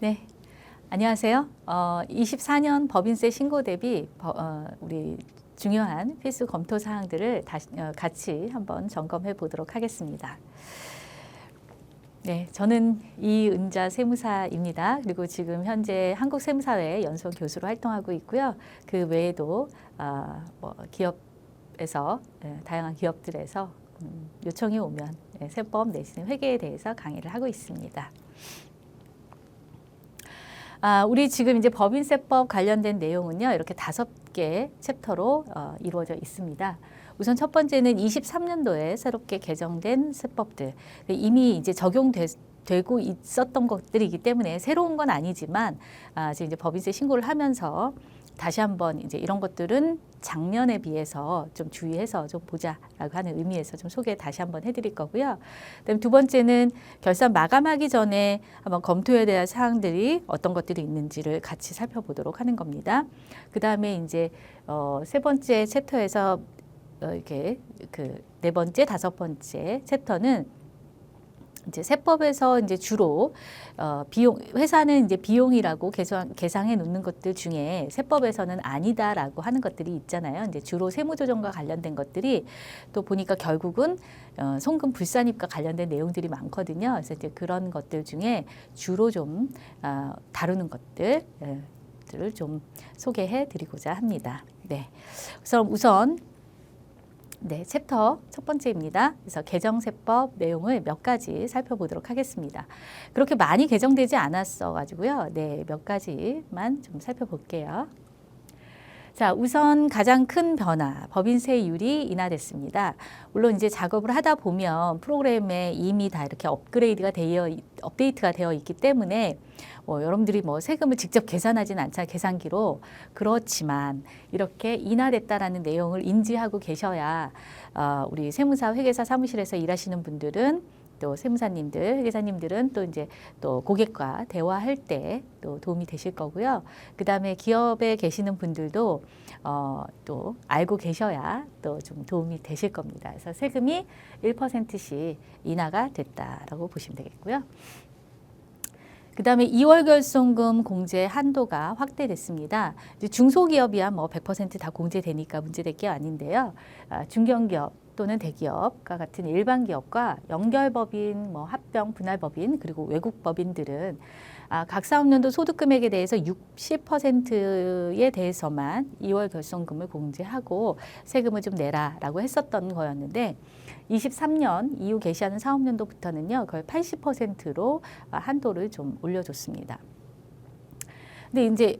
네, 안녕하세요. 24년 법인세 신고 대비 우리 중요한 필수 검토 사항들을 같이 한번 점검해 보도록 하겠습니다. 네, 저는 이은자 세무사입니다. 그리고 지금 현재 한국세무사회 연수원 교수로 활동하고 있고요. 그 외에도 기업에서 다양한 기업들에서 요청이 오면 세법 내지는 회계에 대해서 강의를 하고 있습니다. 우리 지금 이제 법인세법 관련된 내용은요, 이렇게 5개 챕터로 이루어져 있습니다. 우선 첫 번째는 23년도에 새롭게 개정된 세법들, 이미 이제 적용되고 있었던 것들이기 때문에 새로운 건 아니지만 지금 이제 법인세 신고를 하면서 다시 한번 이제 이런 것들은 작년에 비해서 좀 주의해서 좀 보자라고 하는 의미에서 좀 소개 다시 한번 해드릴 거고요. 그다음에 두 번째는 결산 마감하기 전에 한번 검토해야 될 사항들이 어떤 것들이 있는지를 같이 살펴보도록 하는 겁니다. 그다음에 이제 세 번째 챕터에서 이렇게 그 네 번째, 다섯 번째 챕터는 이제 세법에서 이제 주로 회사는 이제 비용이라고 계상해 놓는 것들 중에 세법에서는 아니다라고 하는 것들이 있잖아요. 이제 주로 세무조정과 관련된 것들이 또 보니까 결국은 송금 불산입과 관련된 내용들이 많거든요. 그래서 이제 그런 것들 중에 주로 좀 다루는 것들을 좀 소개해 드리고자 합니다. 네. 그래서 우선 챕터 첫 번째입니다. 그래서 개정세법 내용을 몇 가지 살펴보도록 하겠습니다. 그렇게 많이 개정되지 않았어 가지고요. 몇 가지만 좀 살펴볼게요. 자, 우선 가장 큰 변화, 법인세율이 인하됐습니다. 물론 이제 작업을 하다 보면 프로그램에 이미 다 이렇게 업데이트가 되어 있기 때문에 여러분들이 세금을 직접 계산하지는 않잖아요. 계산기로. 그렇지만 이렇게 인하됐다라는 내용을 인지하고 계셔야 우리 세무사 회계사 사무실에서 일하시는 분들은 또 세무사님들, 회계사님들은 또 이제 또 고객과 대화할 때 또 도움이 되실 거고요. 그 다음에 기업에 계시는 분들도 또 알고 계셔야 또 좀 도움이 되실 겁니다. 그래서 세금이 1%씩 인하가 됐다라고 보시면 되겠고요. 그 다음에 2월 결손금 공제 한도가 확대됐습니다. 이제 중소기업이야 100% 다 공제되니까 문제될 게 아닌데요. 중견기업 또는 대기업과 같은 일반 기업과 연결법인, 합병, 분할법인 그리고 외국법인들은 각 사업년도 소득금액에 대해서 60%에 대해서만 2월 결손금을 공제하고 세금을 좀 내라라고 했었던 거였는데 23년 이후 개시하는 사업년도부터는요 거의 80%로 한도를 좀 올려줬습니다. 근데 이제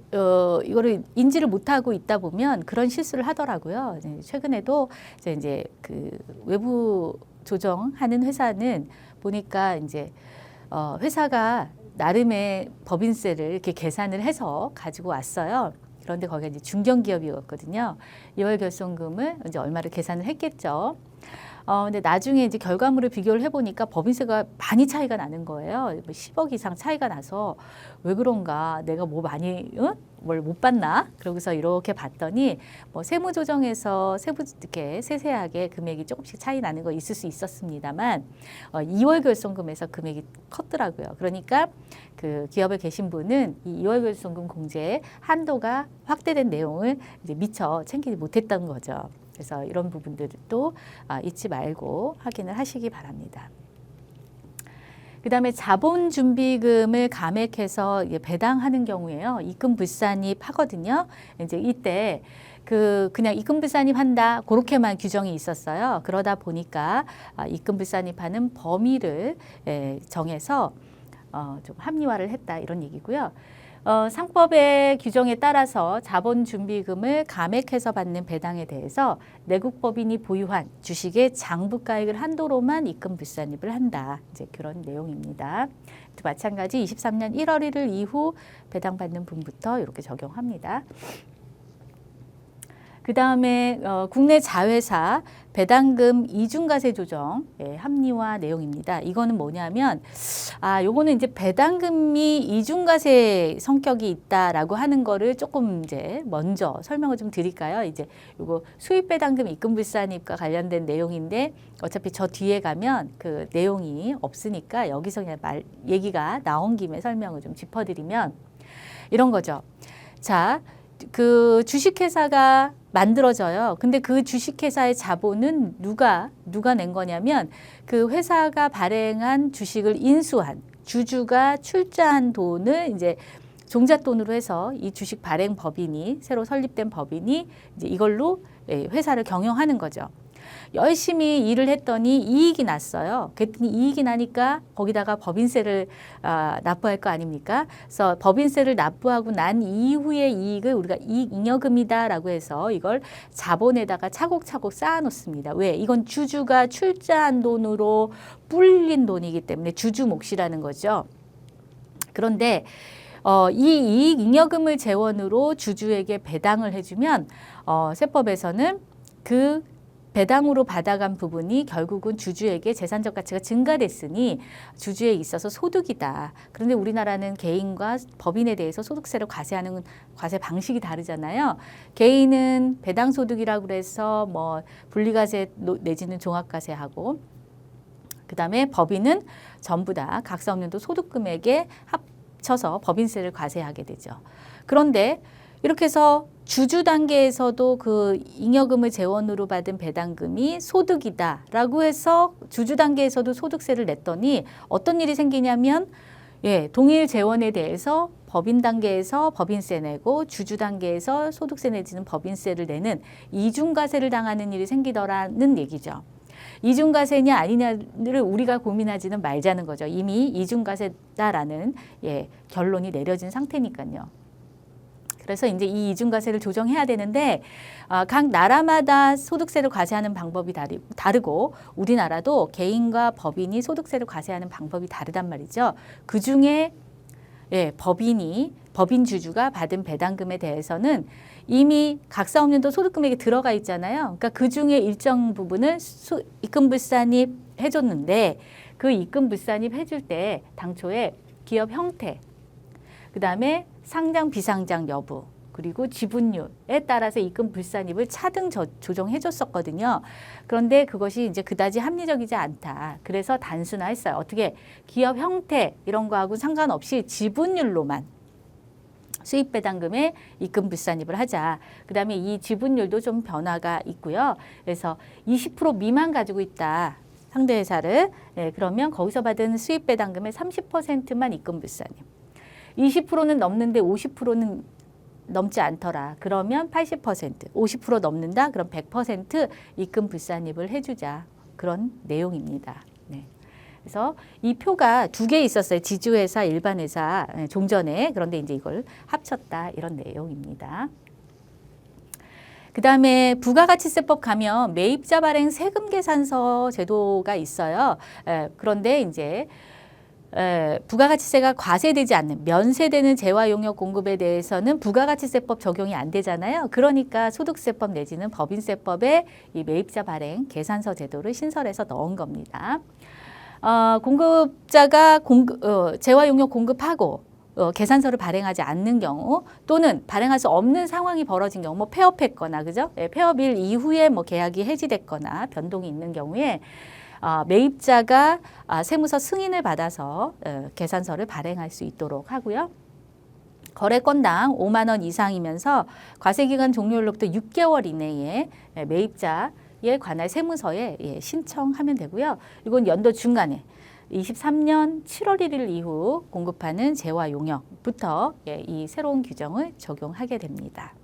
이거를 인지를 못하고 있다 보면 그런 실수를 하더라고요. 최근에도 이제 그 외부 조정하는 회사는 보니까 이제 회사가 나름의 법인세를 이렇게 계산을 해서 가지고 왔어요. 그런데 거기가 이제 중견기업이었거든요. 2월 결손금을 이제 얼마를 계산을 했겠죠. 근데 나중에 이제 결과물을 비교를 해보니까 법인세가 많이 차이가 나는 거예요. 10억 이상 차이가 나서 왜 그런가? 내가 많이 뭘 못 봤나? 그러고서 이렇게 봤더니 세무조정에서 이렇게 세세하게 금액이 조금씩 차이 나는 거 있을 수 있었습니다만 2월 결손금에서 금액이 컸더라고요. 그러니까 그 기업에 계신 분은 이 2월 결손금 공제의 한도가 확대된 내용을 이제 미처 챙기지 못했던 거죠. 그래서 이런 부분들도 잊지 말고 확인을 하시기 바랍니다. 그 다음에 자본준비금을 감액해서 배당하는 경우에요. 입금불산입 하거든요. 이제 이때 그냥 입금불산입 한다 그렇게만 규정이 있었어요. 그러다 보니까 입금불산입하는 범위를 정해서 좀 합리화를 했다 이런 얘기고요. 상법의 규정에 따라서 자본준비금을 감액해서 받는 배당에 대해서 내국법인이 보유한 주식의 장부가액을 한도로만 입금불산입을 한다. 이제 그런 내용입니다. 또 마찬가지 23년 1월 1일 이후 배당받는 분부터 이렇게 적용합니다. 그다음에 국내 자회사 배당금 이중과세 조정 합리화 내용입니다. 이거는 뭐냐면 요거는 이제 배당금이 이중과세 성격이 있다라고 하는 거를 조금 이제 먼저 설명을 좀 드릴까요? 이제 요거 수입 배당금 입금 불산입과 관련된 내용인데 어차피 저 뒤에 가면 그 내용이 없으니까 여기서 그냥 얘기가 나온 김에 설명을 좀 짚어드리면 이런 거죠. 자, 그 주식회사가 만들어져요. 근데 그 주식회사의 자본은 누가 낸 거냐면 그 회사가 발행한 주식을 인수한 주주가 출자한 돈을 이제 종잣돈으로 해서 이 주식 발행 법인이 새로 설립된 법인이 이제 이걸로 회사를 경영하는 거죠. 열심히 일을 했더니 이익이 났어요. 그랬더니 이익이 나니까 거기다가 법인세를 납부할 거 아닙니까? 그래서 법인세를 납부하고 난 이후의 이익을 우리가 이익잉여금이다라고 해서 이걸 자본에다가 차곡차곡 쌓아 놓습니다. 왜? 이건 주주가 출자한 돈으로 불린 돈이기 때문에 주주 몫이라는 거죠. 그런데 이 이익잉여금을 재원으로 주주에게 배당을 해주면 세법에서는 그 배당으로 받아간 부분이 결국은 주주에게 재산적 가치가 증가됐으니 주주에 있어서 소득이다. 그런데 우리나라는 개인과 법인에 대해서 소득세를 과세하는 과세 방식이 다르잖아요. 개인은 배당소득이라고 그래서 뭐 분리과세 내지는 종합과세하고 그다음에 법인은 전부 다 각사 없는 도 소득금액에 합쳐서 법인세를 과세하게 되죠. 그런데 이렇게 해서 주주 단계에서도 그 잉여금을 재원으로 받은 배당금이 소득이다라고 해서 주주 단계에서도 소득세를 냈더니 어떤 일이 생기냐면 동일 재원에 대해서 법인 단계에서 법인세 내고 주주 단계에서 소득세 내지는 법인세를 내는 이중과세를 당하는 일이 생기더라는 얘기죠. 이중과세냐 아니냐를 우리가 고민하지는 말자는 거죠. 이미 이중과세다라는 결론이 내려진 상태니까요. 그래서 이제 이 이중과세를 조정해야 되는데 각 나라마다 소득세를 과세하는 방법이 다르고 우리나라도 개인과 법인이 소득세를 과세하는 방법이 다르단 말이죠. 그중에 법인 주주가 받은 배당금에 대해서는 이미 각사 없는 도 소득금액에 들어가 있잖아요. 그러니까 그중에 일정 부분을 입금불산입 해줬는데 그 입금불산입 해줄 때 당초에 기업 형태 그다음에 상장 비상장 여부 그리고 지분율에 따라서 입금 불산입을 차등 조정해 줬었거든요. 그런데 그것이 이제 그다지 합리적이지 않다. 그래서 단순화했어요. 어떻게 기업 형태 이런 거하고 상관없이 지분율로만 수입 배당금에 입금 불산입을 하자. 그다음에 이 지분율도 좀 변화가 있고요. 그래서 20% 미만 가지고 있다. 상대 회사를 그러면 거기서 받은 수입 배당금의 30%만 입금 불산입. 20%는 넘는데 50%는 넘지 않더라. 그러면 80%, 50% 넘는다? 그럼 100% 입금 불산입을 해주자. 그런 내용입니다. 그래서 이 표가 두 개 있었어요. 지주회사, 일반회사, 종전에. 그런데 이제 이걸 합쳤다. 이런 내용입니다. 그 다음에 부가가치세법 가면 매입자 발행 세금 계산서 제도가 있어요. 그런데 이제 부가가치세가 과세되지 않는 면세되는 재화용역 공급에 대해서는 부가가치세법 적용이 안 되잖아요. 그러니까 소득세법 내지는 법인세법에 이 매입자 발행 계산서 제도를 신설해서 넣은 겁니다. 공급자가 재화용역 공급하고 계산서를 발행하지 않는 경우 또는 발행할 수 없는 상황이 벌어진 경우 뭐 폐업했거나 그죠? 폐업일 이후에 뭐 계약이 해지됐거나 변동이 있는 경우에 매입자가 세무서 승인을 받아서 계산서를 발행할 수 있도록 하고요. 거래건당 5만 원 이상이면서 과세기간 종료일로부터 6개월 이내에 매입자에 관할 세무서에 신청하면 되고요. 이건 연도 중간에 23년 7월 1일 이후 공급하는 재화용역부터 이 새로운 규정을 적용하게 됩니다.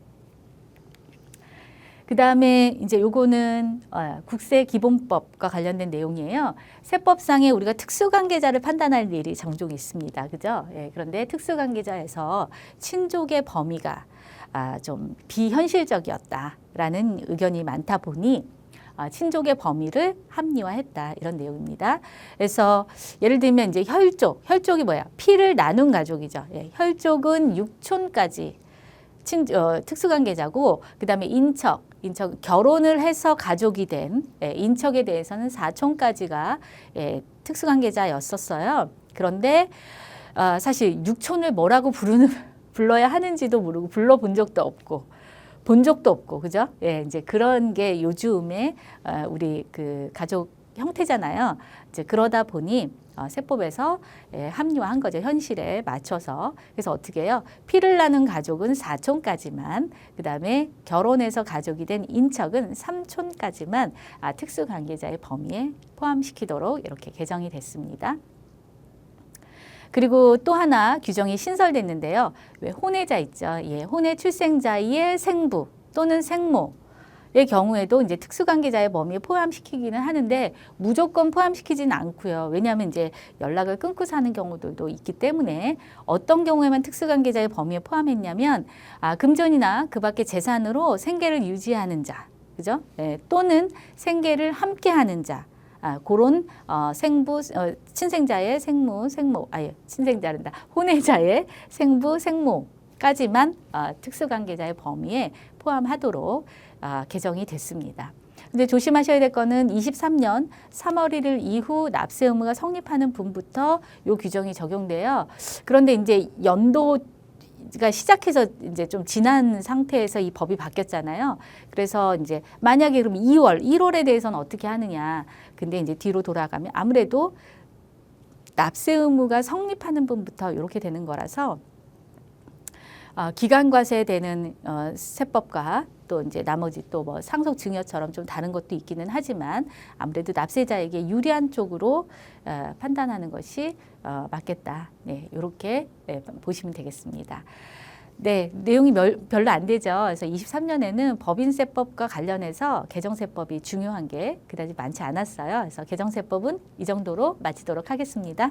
그 다음에 이제 요거는 국세기본법과 관련된 내용이에요. 세법상에 우리가 특수관계자를 판단할 일이 종종 있습니다. 그죠? 그런데 특수관계자에서 친족의 범위가 좀 비현실적이었다라는 의견이 많다 보니 친족의 범위를 합리화했다 이런 내용입니다. 그래서 예를 들면 이제 혈족이 뭐야? 피를 나눈 가족이죠. 혈족은 육촌까지 특수관계자고 그다음에 인척 결혼을 해서 가족이 된 인척에 대해서는 사촌까지가 특수관계자였었어요. 그런데 사실 육촌을 뭐라고 불러야 하는지도 모르고 불러본 적도 없고 본 적도 없고 그죠? 이제 그런 게 요즘에 우리 그 가족 형태잖아요. 이제 그러다 보니 세법에서 합리화한 거죠. 현실에 맞춰서. 그래서 어떻게 해요? 피를 나눈 가족은 사촌까지만, 그다음에 결혼해서 가족이 된 인척은 삼촌까지만 특수관계자의 범위에 포함시키도록 이렇게 개정이 됐습니다. 그리고 또 하나 규정이 신설됐는데요. 왜 혼외자 있죠? 혼외 출생자의 생부 또는 생모의 경우에도 이제 특수관계자의 범위에 포함시키기는 하는데 무조건 포함시키지는 않고요. 왜냐하면 이제 연락을 끊고 사는 경우들도 있기 때문에 어떤 경우에만 특수관계자의 범위에 포함했냐면 금전이나 그 밖의 재산으로 생계를 유지하는 자, 그죠? 또는 생계를 함께하는 자. 그런 생부, 친생자의 친생자란다. 혼외자의 생부, 생모까지만 특수관계자의 범위에 포함하도록 개정이 됐습니다. 근데 조심하셔야 될 거는 23년 3월 1일 이후 납세 의무가 성립하는 분부터 이 규정이 적용돼요. 그런데 이제 연도가 시작해서 이제 좀 지난 상태에서 이 법이 바뀌었잖아요. 그래서 이제 만약에 그럼 1월에 대해서는 어떻게 하느냐. 근데 이제 뒤로 돌아가면 아무래도 납세 의무가 성립하는 분부터 이렇게 되는 거라서 기간과세되는 세법과 또 이제 나머지 또 뭐 상속 증여처럼 좀 다른 것도 있기는 하지만 아무래도 납세자에게 유리한 쪽으로 판단하는 것이 맞겠다. 네, 이렇게 보시면 되겠습니다. 네, 내용이 별로 안 되죠. 그래서 23년에는 법인세법과 관련해서 개정세법이 중요한 게 그다지 많지 않았어요. 그래서 개정세법은 이 정도로 마치도록 하겠습니다.